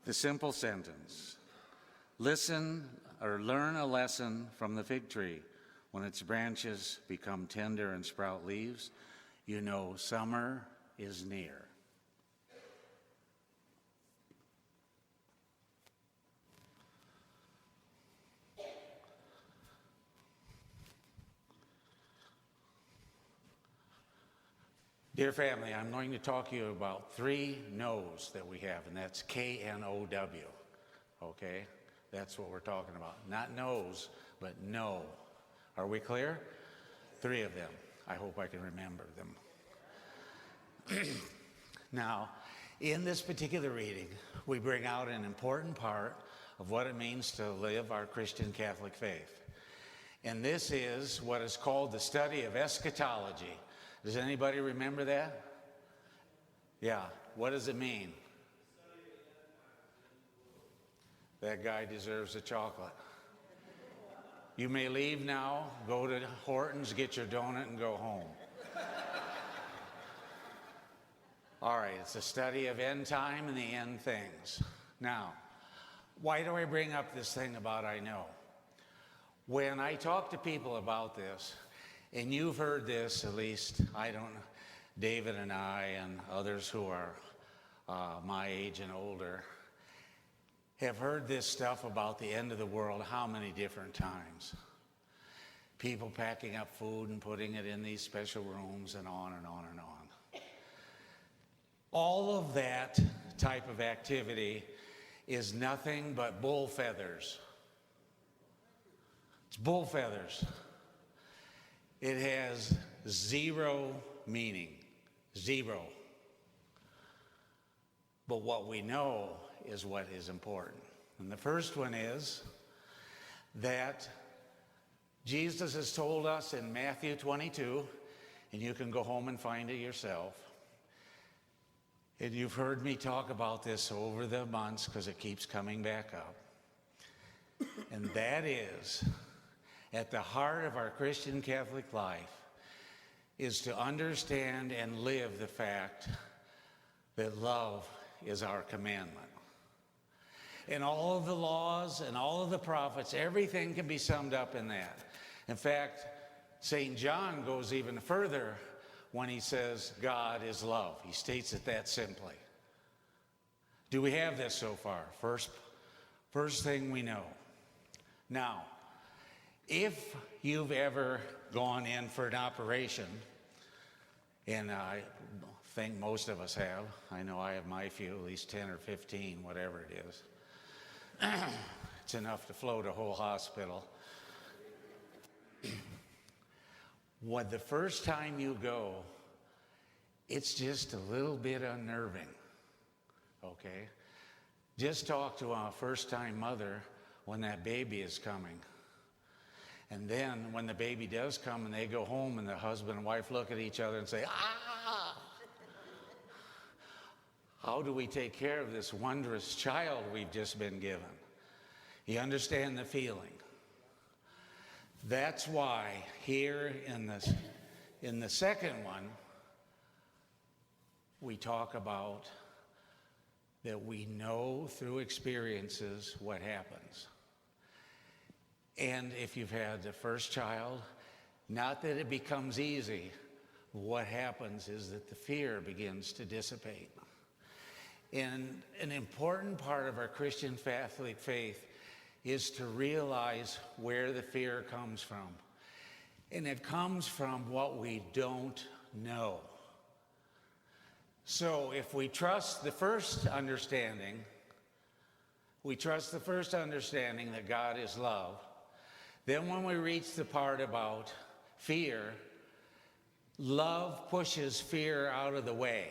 The simple sentence: listen or learn a lesson from the fig tree. When its branches become tender and sprout leaves, you know summer is near. Dear family, I'm going to talk to you about 3 no's that we have, and that's K-N-O-W, okay? That's what we're talking about. Not no's, but no. Are we clear? 3 of them. I hope I can remember them. Now, in this particular reading, we bring out an important part of what it means to live our Christian Catholic faith. And this is what is called the study of eschatology. Does anybody remember that? Yeah. What does it mean? That guy deserves a chocolate. You may leave now, go to Horton's, get your donut, and go home. All right, it's a study of end time and the end things. Now, why do I bring up this thing about I know? When I talk to people about this, and you've heard this, at least, I don't know, David and I and others who are my age and older have heard this stuff about the end of the world how many different times? People packing up food and putting it in these special rooms and on and on and on. All of that type of activity is nothing but bull feathers. It's bull feathers. It has 0 meaning, 0. But what we know is what is important. And the first one is that Jesus has told us in Matthew 22, and you can go home and find it yourself. And you've heard me talk about this over the months because it keeps coming back up. And that is, at the heart of our Christian Catholic life is to understand and live the fact that love is our commandment. And all of the laws and all of the prophets, everything can be summed up in that. In fact, St. John goes even further when he says God is love. He states it that simply. Do we have this so far? First thing we know. Now, if you've ever gone in for an operation, and I think most of us have, I know I have my few, at least 10 or 15, whatever it is. It's enough to float a whole hospital. When the first time you go, it's just a little bit unnerving, okay? Just talk to a first-time mother when that baby is coming. And then when the baby does come and they go home and the husband and wife look at each other and say, ah! How do we take care of this wondrous child we've just been given? You understand the feeling. That's why here in the second one, we talk about that we know through experiences what happens. And if you've had the first child, not that it becomes easy, what happens is that the fear begins to dissipate. And an important part of our Christian Catholic faith is to realize where the fear comes from. And it comes from what we don't know. So if we trust the first understanding, that God is love, then when we reach the part about fear, love pushes fear out of the way.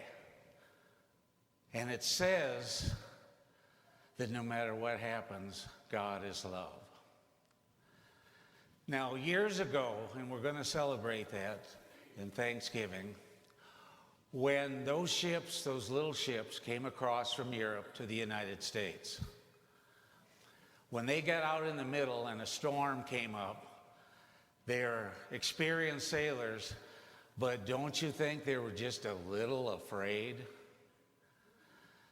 And it says that no matter what happens, God is love. Now, years ago, and we're going to celebrate that in Thanksgiving, when those ships, those little ships, came across from Europe to the United States, when they got out in the middle and a storm came up, they're experienced sailors, but don't you think they were just a little afraid?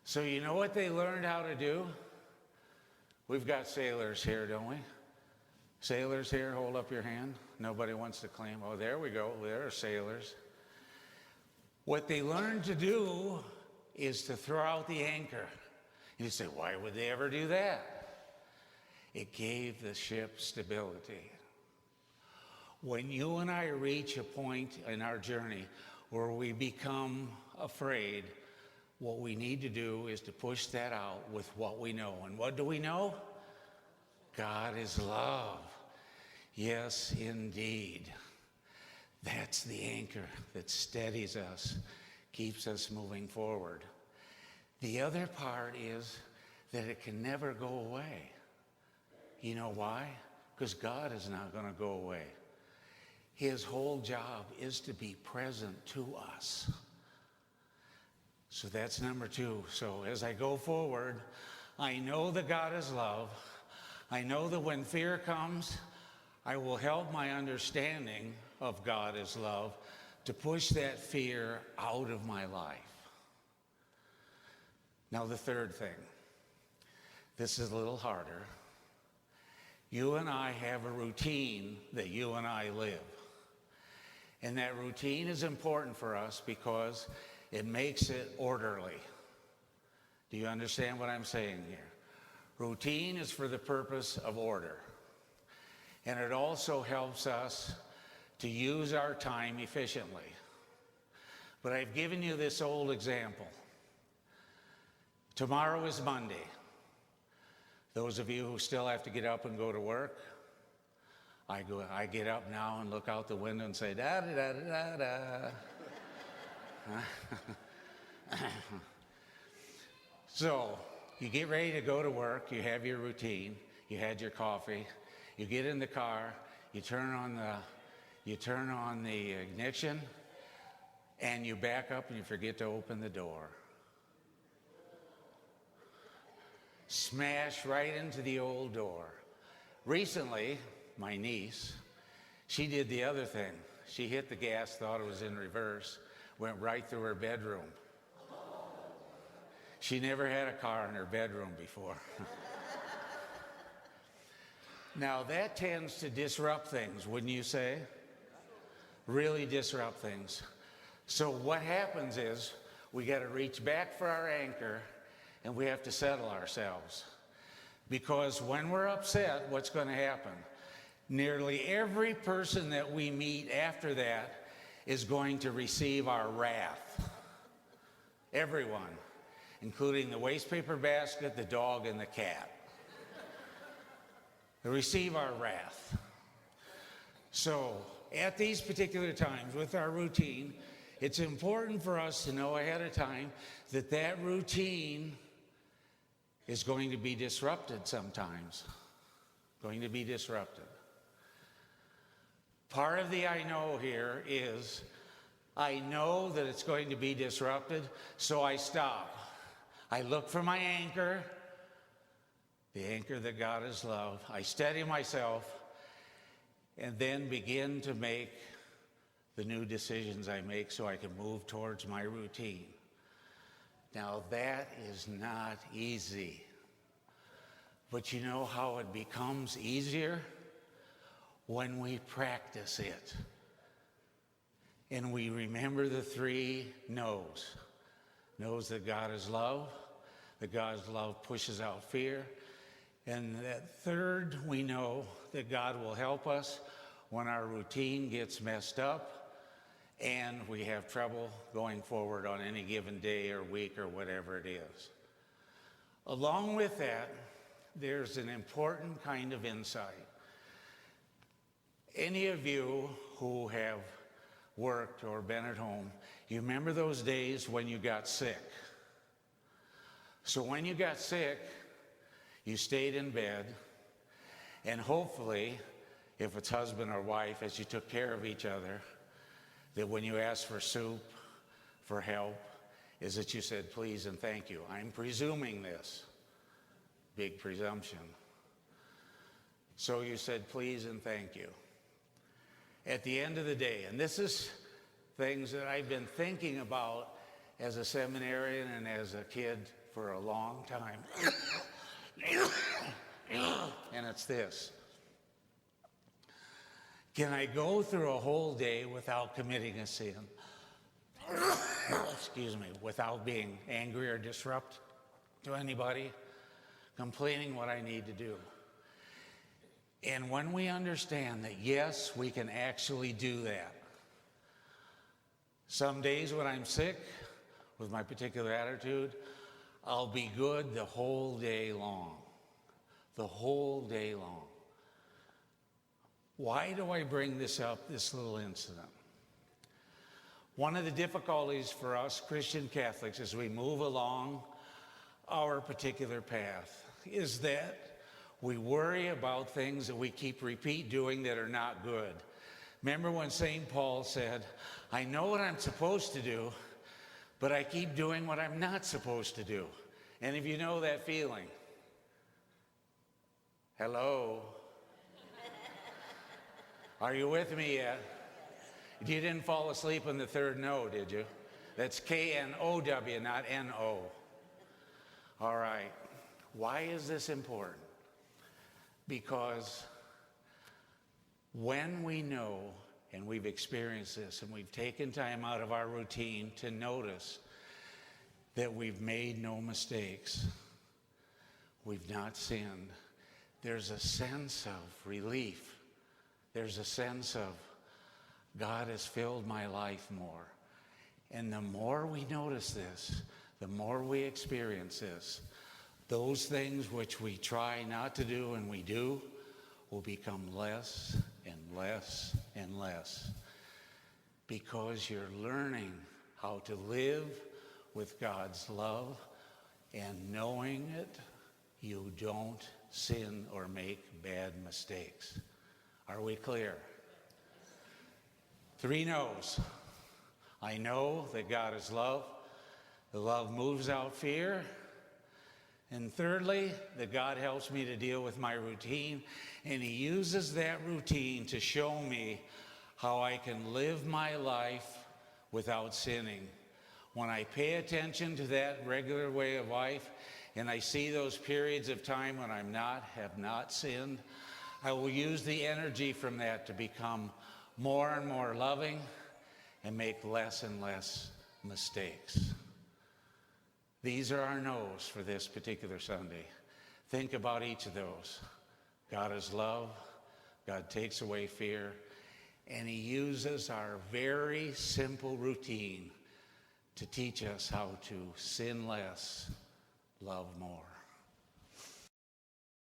So you know what they learned how to do? We've got sailors here, don't we? Sailors here, hold up your hand. Nobody wants to claim. Oh, there we go. There are sailors. What they learned to do is to throw out the anchor. You say, why would they ever do that? It gave the ship stability. When you and I reach a point in our journey where we become afraid, what we need to do is to push that out with what we know. And what do we know? God is love. Yes, indeed. That's the anchor that steadies us, keeps us moving forward. The other part is that it can never go away. You know why? Because God is not going to go away. His whole job is to be present to us. So that's number two. So as I go forward, I know that God is love. I know that when fear comes, I will help my understanding of God as love to push that fear out of my life. Now the third thing. This is a little harder. You and I have a routine that you and I live. And that routine is important for us because it makes it orderly. Do you understand what I'm saying here? Routine is for the purpose of order. And it also helps us to use our time efficiently. But I've given you this old example. Tomorrow is Monday. Those of you who still have to get up and go to work, I get up now and look out the window and say, da da da da da. So you get ready to go to work, you have your routine, you had your coffee, you get in the car, you turn on the ignition, and you back up and you forget to open the door. Smash right into the old door. Recently, my niece, she did the other thing. She hit the gas, thought it was in reverse, went right through her bedroom. She never had a car in her bedroom before. Now that tends to disrupt things, wouldn't you say? Really disrupt things. So what happens is we got to reach back for our anchor and we have to settle ourselves. Because when we're upset, what's going to happen? Nearly every person that we meet after that is going to receive our wrath. Everyone, including the waste paper basket, the dog, and the cat. They receive our wrath. So at these particular times with our routine, it's important for us to know ahead of time that that routine is going to be disrupted sometimes. Going to be disrupted. Part of the I know here is I know that it's going to be disrupted, so I stop. I look for my anchor, the anchor that God is love. I steady myself and then begin to make the new decisions I make so I can move towards my routine. Now that is not easy. But you know how it becomes easier? When we practice it. And we remember the three no's. Knows that God is love, that God's love pushes out fear, and that third, we know that God will help us when our routine gets messed up and we have trouble going forward on any given day or week or whatever it is. Along with that, there's an important kind of insight. Any of you who have worked or been at home, you remember those days when you got sick. So when you got sick, you stayed in bed, and hopefully, if it's husband or wife, as you took care of each other, that when you asked for soup, for help, is that you said please and thank you. I'm presuming this. Big presumption. So you said please and thank you. At the end of the day, and this is things that I've been thinking about as a seminarian and as a kid for a long time. And it's this. Can I go through a whole day without committing a sin? Excuse me, without being angry or disrupt to anybody, completing what I need to do. And when we understand that, yes, we can actually do that. Some days when I'm sick, with my particular attitude, I'll be good the whole day long. The whole day long. Why do I bring this up, this little incident? One of the difficulties for us Christian Catholics as we move along our particular path is that we worry about things that we keep doing that are not good. Remember when St. Paul said, I know what I'm supposed to do, but I keep doing what I'm not supposed to do. And if you know that feeling, hello? Are you with me yet? You didn't fall asleep on the third no, did you? That's K-N-O-W, not N-O. All right. Why is this important? Because when we know, and we've experienced this, and we've taken time out of our routine to notice that we've made no mistakes, we've not sinned, there's a sense of relief. There's a sense of God has filled my life more. And the more we notice this, the more we experience this, those things which we try not to do and we do will become less and less and less, because you're learning how to live with God's love, and knowing it, you don't sin or make bad mistakes. Are we clear? 3 no's. I know that God is love. The love moves out fear. And thirdly, that God helps me to deal with my routine, and he uses that routine to show me how I can live my life without sinning. When I pay attention to that regular way of life, and I see those periods of time when have not sinned, I will use the energy from that to become more and more loving and make less and less mistakes. These are our no's for this particular Sunday. Think about each of those. God is love. God takes away fear. And he uses our very simple routine to teach us how to sin less, love more.